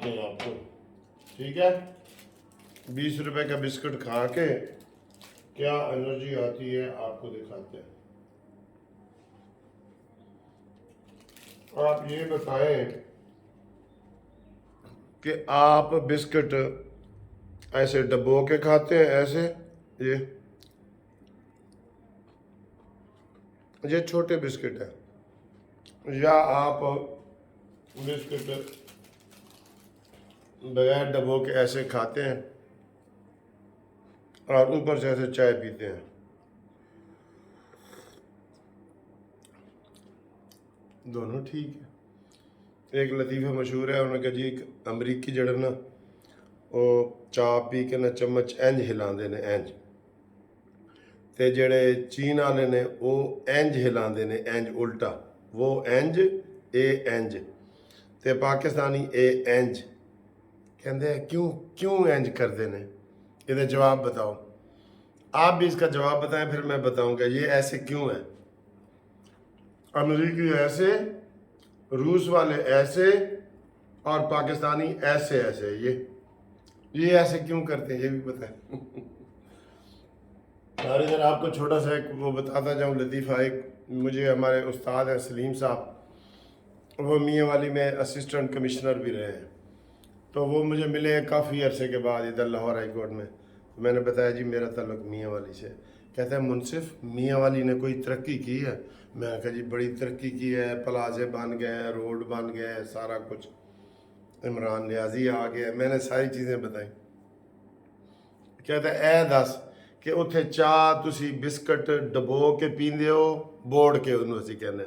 दिखाते हैं आपको, ठीक है। 20 रुपए का बिस्कुट खा के क्या एनर्जी आती है आपको दिखाते हैं। आप ये बताएं कि आप बिस्कुट ऐसे डब्बो के खाते हैं, ऐसे ये छोटे बिस्किट है, या आप बिस्किट बगैर डब्बों के ऐसे खाते हैं और ऊपर से ऐसे चाय पीते हैं। दोनों ठीक है। एक लतीफ़ा मशहूर है, उन्होंने कहा जी एक अमरीकी जड़े ना वो चाह पी के ना चम्मच इंज हिलाते ने इंज, ते जड़े चीन वाले ने वो इंज हिलाते ने इंज उल्टा, वो इंज ए इंज, ते पाकिस्तानी ए इंज कहते हैं। क्यों क्यों इंज करते ने? ये जवाब बताओ, आप भी इसका जवाब बताएं, फिर मैं बताऊंगा ये ऐसे क्यों है। अमरीकी ऐसे, रूस वाले ऐसे और पाकिस्तानी ऐसे ऐसे, ये ऐसे क्यों करते हैं ये भी पता है। और इधर आपको छोटा सा एक वो बताता जाऊँ लतीफ़ा। एक मुझे हमारे उस्ताद हैं सलीम साहब, वो मियाँ वाली में असिस्टेंट कमिश्नर भी रहे हैं, तो वो मुझे मिले काफ़ी अरसे के बाद इधर लाहौर हाई कोर्ट में। तो मैंने बताया जी मेरा ताल्लुक मियाँ वाली से। कहते हैं मुनसिफ मियाँ वाली ने कोई तरक्की की है? मैंने कहा जी बड़ी तरक्की की है, प्लाजे बन गए हैं, रोड बन गए हैं, सारा कुछ, इमरान नियाजी आ गया। मैंने सारी चीज़ें बताई। कहते ए दस कि उत्थे चाह तुसी बिस्कट डबो के पींदे हो, बोड़ के उन्होंने असी कहने,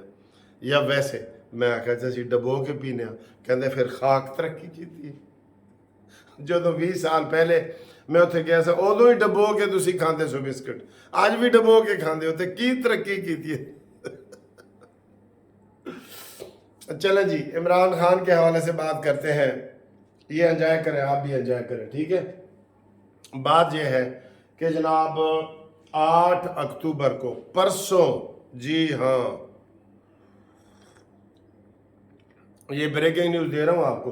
या वैसे? मैं आख्या असी डबो के पीने। कहते फिर खाक तरक्की की थी। जो 20 साल पहले मैं उत्थे गया सा, उदों ही डबो के तुसी खाते सो बिस्कट, अज भी डबो के खाते हो, तो की तरक्की की थी। चलें जी, इमरान खान के हवाले से बात करते हैं। ये एंजॉय करें, आप भी एंजॉय करें, ठीक है। बात यह है कि जनाब 8 अक्टूबर को, परसों, जी हाँ, ये ब्रेकिंग न्यूज़ दे रहा हूँ आपको,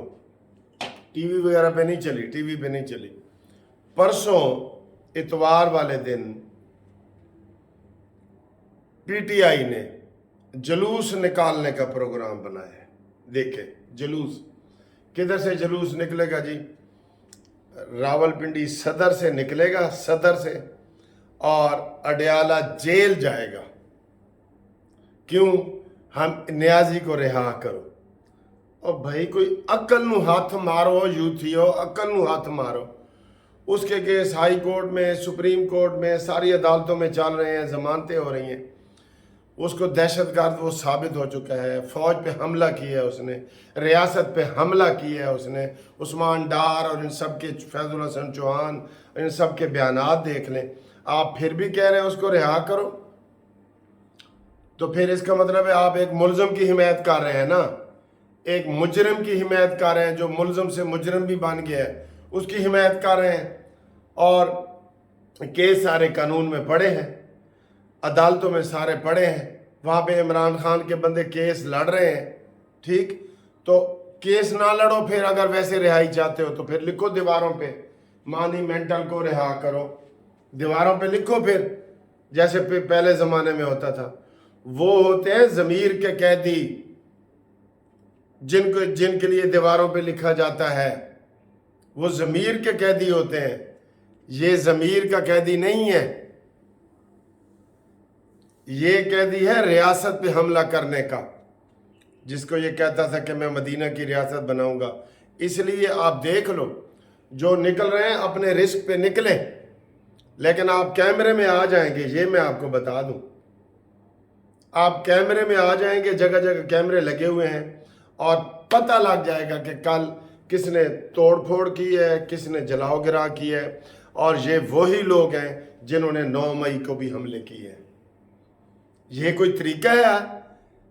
टीवी वगैरह पे नहीं चली, टीवी पे नहीं चली। परसों इतवार वाले दिन पीटीआई ने जुलूस निकालने का प्रोग्राम बनाया है। देखे जुलूस किधर से जुलूस निकलेगा जी? रावलपिंडी सदर से निकलेगा, सदर से, और अडयाला जेल जाएगा। क्यों? हम न्याजी को रिहा करो। और भाई कोई अक्ल नू हाथ मारो, यूथियो अक्ल नू हाथ मारो। उसके केस हाई कोर्ट में, सुप्रीम कोर्ट में, सारी अदालतों में चल रहे हैं, जमानतें हो रही हैं। उसको दहशतगर्द वो साबित हो चुका है। फौज पे हमला किया है उसने, रियासत पे हमला किया है उसने। उस्मान डार और इन सब के, फैजुल हसन चौहान, इन सब के बयानात देख लें। आप फिर भी कह रहे हैं उसको रिहा करो, तो फिर इसका मतलब है आप एक मुलजम की हिमायत कर रहे हैं ना, एक मुजरिम की हिमायत कर रहे हैं, जो मुलजम से मुजरिम भी बन गया है, उसकी हिमायत कर रहे हैं। और केस सारे कानून में पड़े हैं, अदालतों में सारे पड़े हैं, वहाँ पे इमरान खान के बंदे केस लड़ रहे हैं, ठीक। तो केस ना लड़ो, फिर अगर वैसे रिहाई चाहते हो तो फिर लिखो दीवारों पे, मानी मेंटल को रिहा करो, दीवारों पे लिखो। फिर जैसे पहले ज़माने में होता था, वो होते हैं ज़मीर के कैदी, जिनके लिए दीवारों पे लिखा जाता है, वो ज़मीर के कैदी होते हैं। ये ज़मीर का कैदी नहीं है, ये कैदी है रियासत पे हमला करने का, जिसको ये कहता था कि मैं मदीना की रियासत बनाऊंगा। इसलिए आप देख लो, जो निकल रहे हैं अपने रिस्क पे निकले, लेकिन आप कैमरे में आ जाएंगे, ये मैं आपको बता दूं। आप कैमरे में आ जाएंगे, जगह जगह कैमरे लगे हुए हैं, और पता लग जाएगा कि कल किसने तोड़ फोड़ की है, किसने जलाओ गिरा की है। और ये वही लोग हैं जिन्होंने 9 मई को भी हमले किए हैं। ये कोई तरीका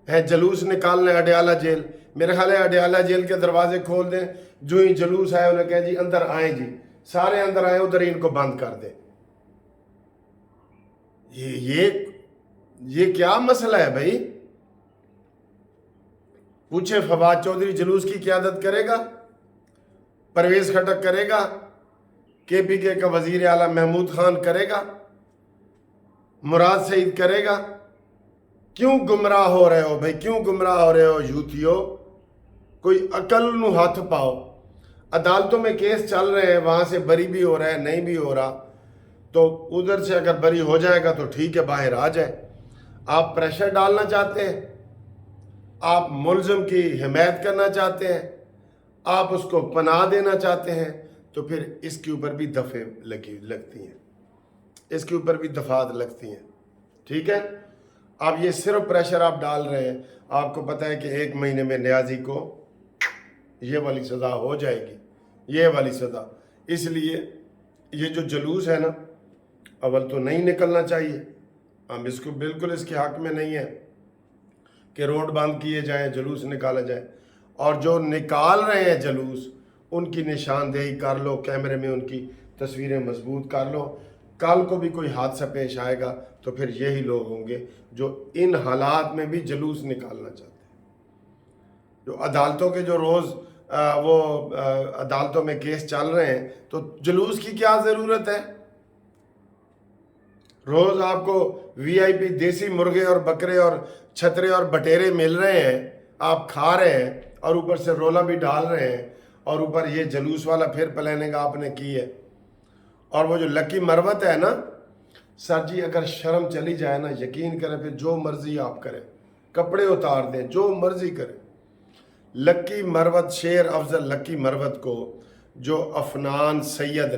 है जुलूस निकालने अडयाला जेल? मेरे ख्याल है अडयाला जेल के दरवाजे खोल दें, जो ही जुलूस आए उन्हें कहें जी अंदर आए, जी सारे अंदर आए, उधर ही इनको बंद कर दें। ये क्या मसला है भाई? पूछे फवाद चौधरी जुलूस की क़यादत करेगा? परवेज़ खटक करेगा, KPK का वज़ीर आला महमूद खान करेगा, मुराद सईद करेगा। क्यों गुमराह हो रहे हो भाई, क्यों गुमराह हो रहे हो यूथियो? कोई अकल नू हथ पाओ। अदालतों में केस चल रहे हैं, वहाँ से बरी भी हो रहा है, नहीं भी हो रहा, तो उधर से अगर बरी हो जाएगा तो ठीक है, बाहर आ जाए। आप प्रेशर डालना चाहते हैं, आप मुलज़िम की हिमायत करना चाहते हैं, आप उसको पनाह देना चाहते हैं, तो फिर इसके ऊपर भी दफ़े लगती हैं, इसके ऊपर भी दफात लगती हैं। ठीक है, अब ये सिर्फ प्रेशर आप डाल रहे हैं। आपको पता है कि 1 महीने में न्याजी को ये वाली सज़ा हो जाएगी, ये वाली सज़ा। इसलिए ये जो जुलूस है ना, अव्वल तो नहीं निकलना चाहिए। हम इसको बिल्कुल इसके हक़ में नहीं है कि रोड बंद किए जाएं, जुलूस निकाला जाए। और जो निकाल रहे हैं जुलूस, उनकी निशानदेही कर लो, कैमरे में उनकी तस्वीरें मजबूत कर लो। कल को भी कोई हादसा पेश आएगा तो फिर यही लोग होंगे जो इन हालात में भी जुलूस निकालना चाहते हैं। जो अदालतों के जो रोज़ अदालतों में केस चल रहे हैं, तो जुलूस की क्या ज़रूरत है? रोज़ आपको VIP देसी मुर्गे और बकरे और छतरे और बटेरे मिल रहे हैं, आप खा रहे हैं और ऊपर से रोला भी डाल रहे हैं, और ऊपर ये जुलूस वाला फिर प्लानिंग आपने की है। और वो जो लकी मरवत है ना सर जी, अगर शर्म चली जाए ना, यकीन करें फिर जो मर्जी आप करें, कपड़े उतार दें, जो मर्जी करें। लकी मरवत, शेर अफजल लकी मरवत को जो अफनान सैयद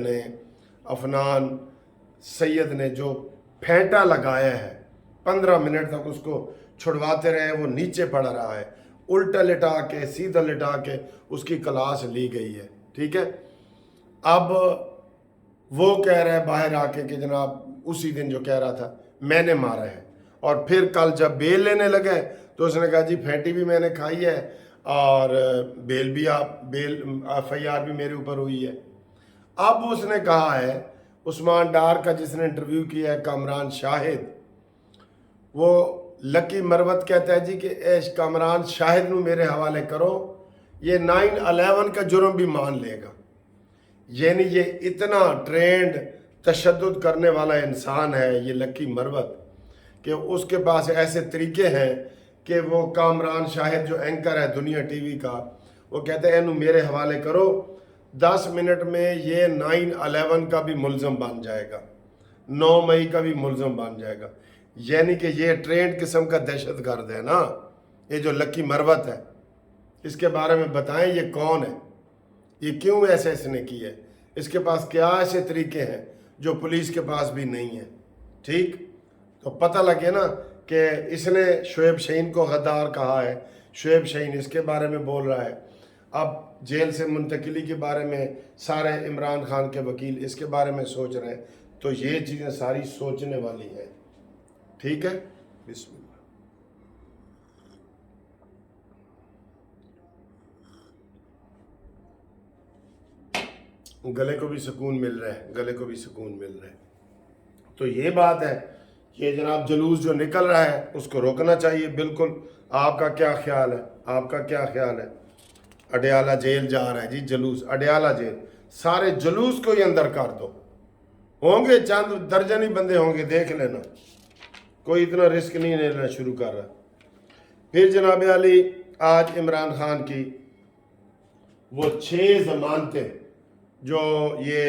ने जो फेंटा लगाया है, 15 मिनट तक उसको छुड़वाते रहे, वो नीचे पड़ रहा है, उल्टा लिटा के सीधा लिटा के उसकी क्लास ली गई है। ठीक है, अब वो कह रहा है बाहर आके कि जनाब उसी दिन जो कह रहा था मैंने मारा है, और फिर कल जब बेल लेने लगे तो उसने कहा जी फेंटी भी मैंने खाई है और FIR भी मेरे ऊपर हुई है। अब उसने कहा है, उस्मान डार का जिसने इंटरव्यू किया है, कामरान शाहिद, वो लकी मरवत कहता है जी कि कामरान शाहिद नू मेरे हवाले करो, ये 9/11 का जुर्म भी मान लेगा। यानी ये इतना ट्रेंड तशद्दुद करने वाला इंसान है ये लकी मरवत, कि उसके पास ऐसे तरीके हैं कि वो कामरान शाहिद जो एंकर है दुनिया TV का, वो कहते हैं इन्हू मेरे हवाले करो, 10 मिनट में ये 9/11 का भी मुलज़म बन जाएगा, 9 मई का भी मुलज़म बन जाएगा। यानी कि ये ट्रेंड किस्म का दहशत गर्द है ना, ये जो लकी मरवत है। इसके बारे में बताएं ये कौन है, ये क्यों ऐसे इसने की है, इसके पास क्या ऐसे तरीके हैं जो पुलिस के पास भी नहीं है। ठीक, तो पता लगे ना कि इसने शोएब शाहीन को गद्दार कहा है, शोएब शाहीन इसके बारे में बोल रहा है। अब जेल से मुंतकिली के बारे में सारे इमरान खान के वकील इसके बारे में सोच रहे हैं। तो ये चीज़ें सारी सोचने वाली हैं। ठीक है, बिस्मिल्लाह। गले को भी सुकून मिल रहा है, गले को भी सुकून मिल रहा है। तो ये बात है कि जनाब जुलूस जो निकल रहा है उसको रोकना चाहिए। बिल्कुल, आपका क्या ख्याल है, आपका क्या ख्याल है? अडयाला जेल जा रहा है जी जुलूस, अडयाला जेल, सारे जुलूस को ही अंदर कर दो, होंगे चंद दर्जन ही बंदे होंगे, देख लेना, कोई इतना रिस्क नहीं लेना शुरू कर रहा। फिर जनाब अली, आज इमरान खान की वो 6 जमानतें जो ये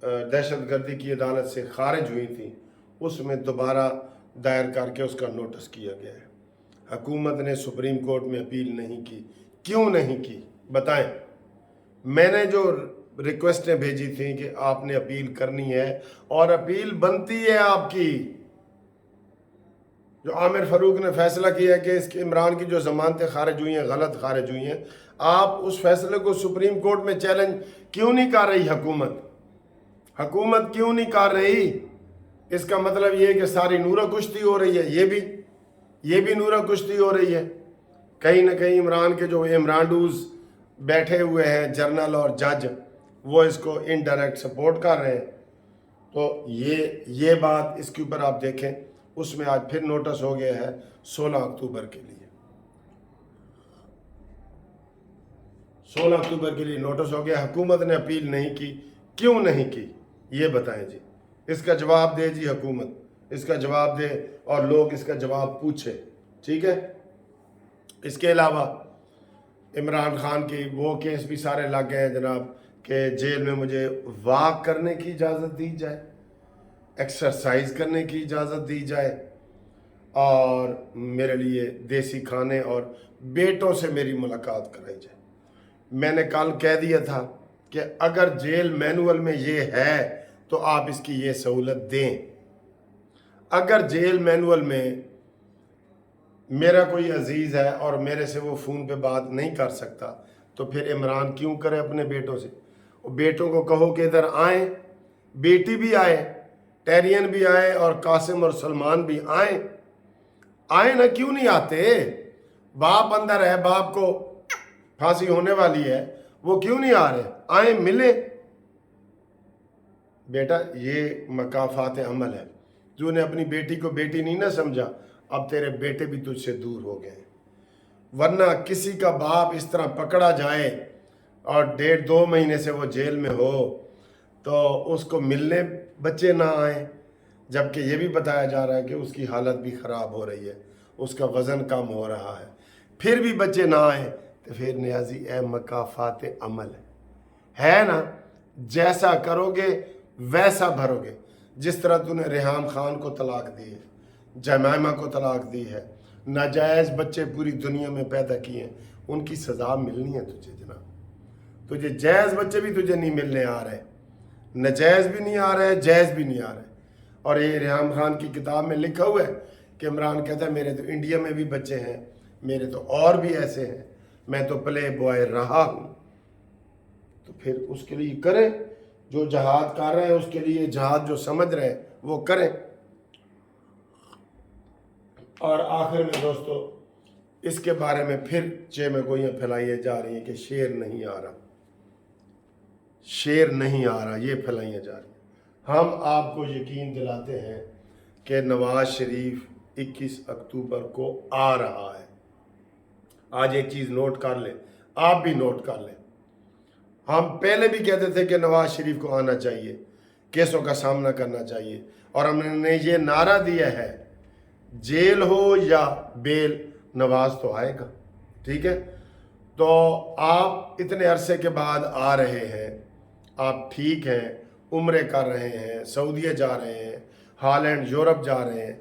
दहशत गर्दी की अदालत से खारिज हुई थी, उसमें दोबारा दायर करके उसका नोटिस किया गया है। हुकूमत ने सुप्रीम कोर्ट में अपील नहीं की, क्यों नहीं की बताएं? मैंने जो रिक्वेस्टें भेजी थी कि आपने अपील करनी है, और अपील बनती है आपकी। जो आमिर फारूक ने फैसला किया कि इसके इमरान की जो जमानतें खारिज हुई हैं गलत खारिज हुई हैं, आप उस फैसले को सुप्रीम कोर्ट में चैलेंज क्यों नहीं कर रही हुकूमत? हुकूमत क्यों नहीं कर रही? इसका मतलब ये है कि सारी नूरा कुश्ती हो रही है, ये भी नूरा कुश्ती हो रही है। कहीं ना कहीं इमरान के जो इमरानडूज बैठे हुए हैं जर्नल और जज, वो इसको इनडायरेक्ट सपोर्ट कर रहे हैं। तो ये बात, इसके ऊपर आप देखें, उसमें आज फिर नोटिस हो गया है 16 अक्टूबर के लिए। 16 अक्टूबर के लिए नोटिस हो गया, हुकूमत ने अपील नहीं की, क्यों नहीं की ये बताएं जी। इसका जवाब दे जी हुकूमत, इसका जवाब दे और लोग इसका जवाब पूछे, ठीक है। इसके अलावा इमरान खान की वो केस भी सारे लग गए हैं जनाब, कि जेल में मुझे वॉक करने की इजाज़त दी जाए, एक्सरसाइज करने की इजाज़त दी जाए, और मेरे लिए देसी खाने और बेटों से मेरी मुलाकात कराई जाए। मैंने कल कह दिया था कि अगर जेल मैनुअल में ये है तो आप इसकी ये सहूलत दें। अगर जेल मैनुअल में मेरा कोई अजीज़ है और मेरे से वो फ़ोन पे बात नहीं कर सकता, तो फिर इमरान क्यों करे अपने बेटों से? और बेटों को कहो कि इधर आए, बेटी भी आए, टेरियन भी आए और कासिम और सलमान भी आए। आए ना, क्यों नहीं आते? बाप अंदर है, बाप को फांसी होने वाली है, वो क्यों नहीं आ रहे? आए, मिले। बेटा ये मकाफात अमल है। तूने अपनी बेटी को बेटी नहीं ना समझा, अब तेरे बेटे भी तुझसे दूर हो गए। वरना किसी का बाप इस तरह पकड़ा जाए और 1.5-2 महीने से वो जेल में हो तो उसको मिलने बच्चे ना आए, जबकि ये भी बताया जा रहा है कि उसकी हालत भी ख़राब हो रही है, उसका वज़न कम हो रहा है, फिर भी बच्चे ना आए। तो फिर नियाजी ए मकाफात अमल है ना, जैसा करोगे वैसा भरोगे। जिस तरह तूने रेहान खान को तलाक दी है, जमाइमा को तलाक दी है, नाजायज़ बच्चे पूरी दुनिया में पैदा किए हैं, उनकी सज़ा मिलनी है तुझे जनाब। तुझे जायज़ बच्चे भी तुझे नहीं मिलने आ रहे, नाजायज़ भी नहीं आ रहे, जायज़ भी नहीं आ रहे। और ये रेहान खान की किताब में लिखा हुआ है कि इमरान कहता है मेरे तो इंडिया में भी बच्चे हैं, मेरे तो और भी ऐसे हैं, मैं तो प्ले बॉय रहा हूँ। तो फिर उसके लिए करें, जो जहाद कर रहे हैं उसके लिए जहाद जो समझ रहे हैं वो करें। और आखिर में दोस्तों, इसके बारे में फिर चेमगोइयाँ फैलाई जा रही हैं कि शेर नहीं आ रहा, शेर नहीं आ रहा, ये फैलाई जा रही हैं। हम आपको यकीन दिलाते हैं कि नवाज शरीफ 21 अक्टूबर को आ रहा है। आज एक चीज़ नोट कर लें, आप भी नोट कर लें। हम पहले भी कहते थे कि नवाज शरीफ को आना चाहिए, केसों का सामना करना चाहिए, और हमने ये नारा दिया है जेल हो या बेल, नवाज तो आएगा, ठीक है। तो आप इतने अरसे के बाद आ रहे हैं, आप ठीक हैं, उम्रे कर रहे हैं, सऊदीया जा रहे हैं, हॉलैंड यूरोप जा रहे हैं।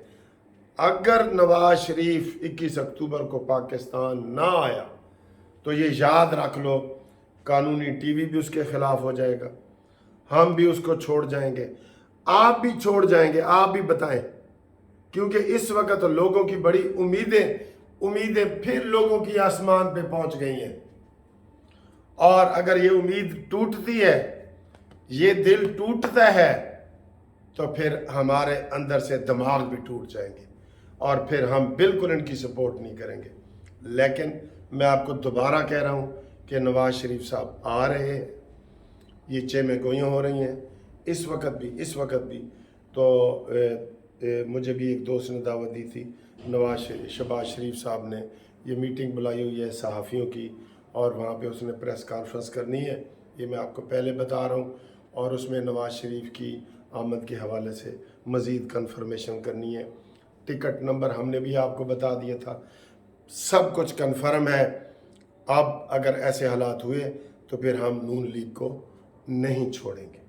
अगर नवाज शरीफ 21 अक्टूबर को पाकिस्तान ना आया तो ये याद रख लो, कानूनी टीवी भी उसके खिलाफ हो जाएगा, हम भी उसको छोड़ जाएंगे, आप भी छोड़ जाएंगे, आप भी बताएं। क्योंकि इस वक्त लोगों की बड़ी उम्मीदें फिर लोगों की आसमान पे पहुंच गई हैं, और अगर ये उम्मीद टूटती है, ये दिल टूटता है, तो फिर हमारे अंदर से दिमाग भी टूट जाएंगे और फिर हम बिल्कुल इनकी सपोर्ट नहीं करेंगे। लेकिन मैं आपको दोबारा कह रहा हूँ कि नवाज शरीफ साहब आ रहे हैं, ये चेमगोइयाँ हो रही हैं इस वक्त भी। तो मुझे भी एक दोस्त ने दावत दी थी, शहबाज शरीफ साहब ने ये मीटिंग बुलाई हुई है सहाफ़ियों की, और वहाँ पे उसने प्रेस कॉन्फ्रेंस करनी है, ये मैं आपको पहले बता रहा हूँ, और उसमें नवाज शरीफ की आमद के हवाले से मज़ीद कन्फर्मेशन करनी है। टिकट नंबर हमने भी आपको बता दिया था, सब कुछ कन्फर्म है। अब अगर ऐसे हालात हुए तो फिर हम नून लीग को नहीं छोड़ेंगे,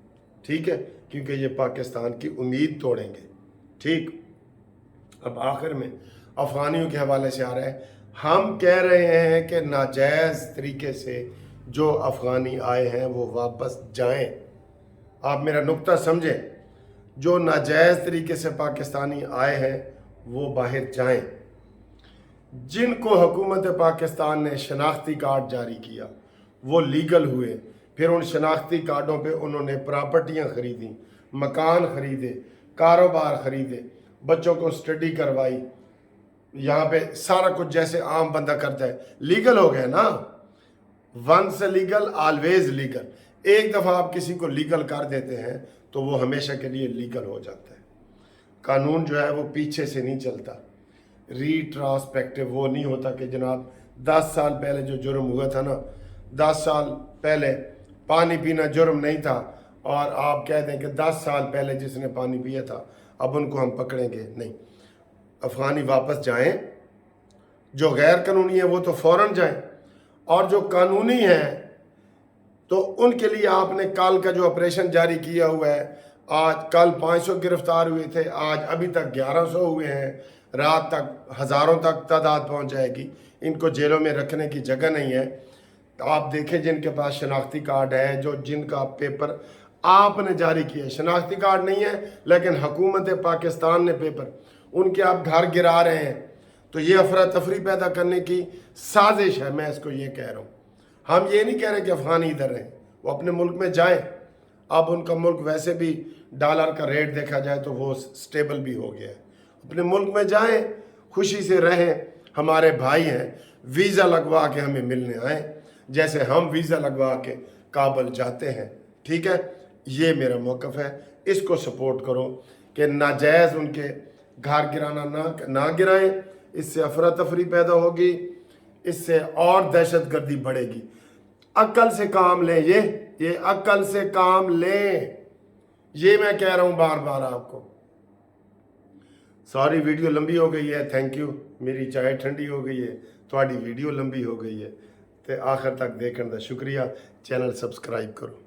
ठीक है, क्योंकि ये पाकिस्तान की उम्मीद तोड़ेंगे, ठीक। अब आखिर में अफ़गानियों के हवाले से आ रहा है, हम कह रहे हैं कि नाजायज़ तरीके से जो अफ़गानी आए हैं वो वापस जाएं। आप मेरा नुक्ता समझें, जो नाजायज़ तरीके से पाकिस्तानी आए हैं वो बाहर जाएं। जिनको हुकूमत पाकिस्तान ने शनाख्ती कार्ड जारी किया वो लीगल हुए, फिर उन शनाख्ती कार्डों पे उन्होंने प्रॉपर्टियाँ ख़रीदी, मकान ख़रीदे, कारोबार ख़रीदे, बच्चों को स्टडी करवाई, यहाँ पे सारा कुछ जैसे आम बंदा करता है, लीगल हो गए ना। Once legal always legal. एक दफ़ा आप किसी को लीगल कर देते हैं तो वो हमेशा के लिए लीगल हो जाता है। कानून जो है वो पीछे से नहीं चलता, रीट्रांसपेक्टिव वो नहीं होता कि जनाब 10 साल पहले जो जुर्म हुआ था ना, 10 साल पहले पानी पीना जुर्म नहीं था और आप कह दें कि 10 साल पहले जिसने पानी पिया था अब उनको हम पकड़ेंगे नहीं। अफ़गानी वापस जाएं, जो गैर कानूनी है वो तो फ़ौरन जाएं, और जो कानूनी है तो उनके लिए आपने कल का जो ऑपरेशन जारी किया हुआ है, आज कल 500 गिरफ्तार हुए थे, आज अभी तक 1100 हुए हैं, रात तक हज़ारों तक तादाद पहुंच जाएगी। इनको जेलों में रखने की जगह नहीं है। आप देखें जिनके पास शनाख्ती कार्ड है, जो जिनका पेपर आपने जारी किया, शनाख्ती कार्ड नहीं है लेकिन हुकूमत पाकिस्तान ने पेपर, उनके आप घर गिरा रहे हैं, तो ये अफरा तफरी पैदा करने की साजिश है। मैं इसको ये कह रहा हूँ। हम ये नहीं कह रहे कि अफ़गान इधर रहें, वो अपने मुल्क में जाएं। अब उनका मुल्क वैसे भी डॉलर का रेट देखा जाए तो वो स्टेबल भी हो गया है। अपने मुल्क में जाएं, खुशी से रहें। हमारे भाई हैं, वीज़ा लगवा के हमें मिलने आए जैसे हम वीज़ा लगवा के काबुल जाते हैं। ठीक है, ये मेरा मौक़िफ़ है, इसको सपोर्ट करो कि नाजायज़ उनके घर गिराना ना गिराएं। इससे अफरा तफरी पैदा होगी, इससे और दहशत गर्दी बढ़ेगी। अक्ल से काम लें, ये अक्ल से काम लें, ये मैं कह रहा हूँ बार बार आपको। सॉरी वीडियो लंबी हो गई है, थैंक यू। मेरी चाय ठंडी हो गई है, थोड़ी वीडियो लंबी हो गई है, तो आखिर तक देखने का शुक्रिया। चैनल सब्सक्राइब करो।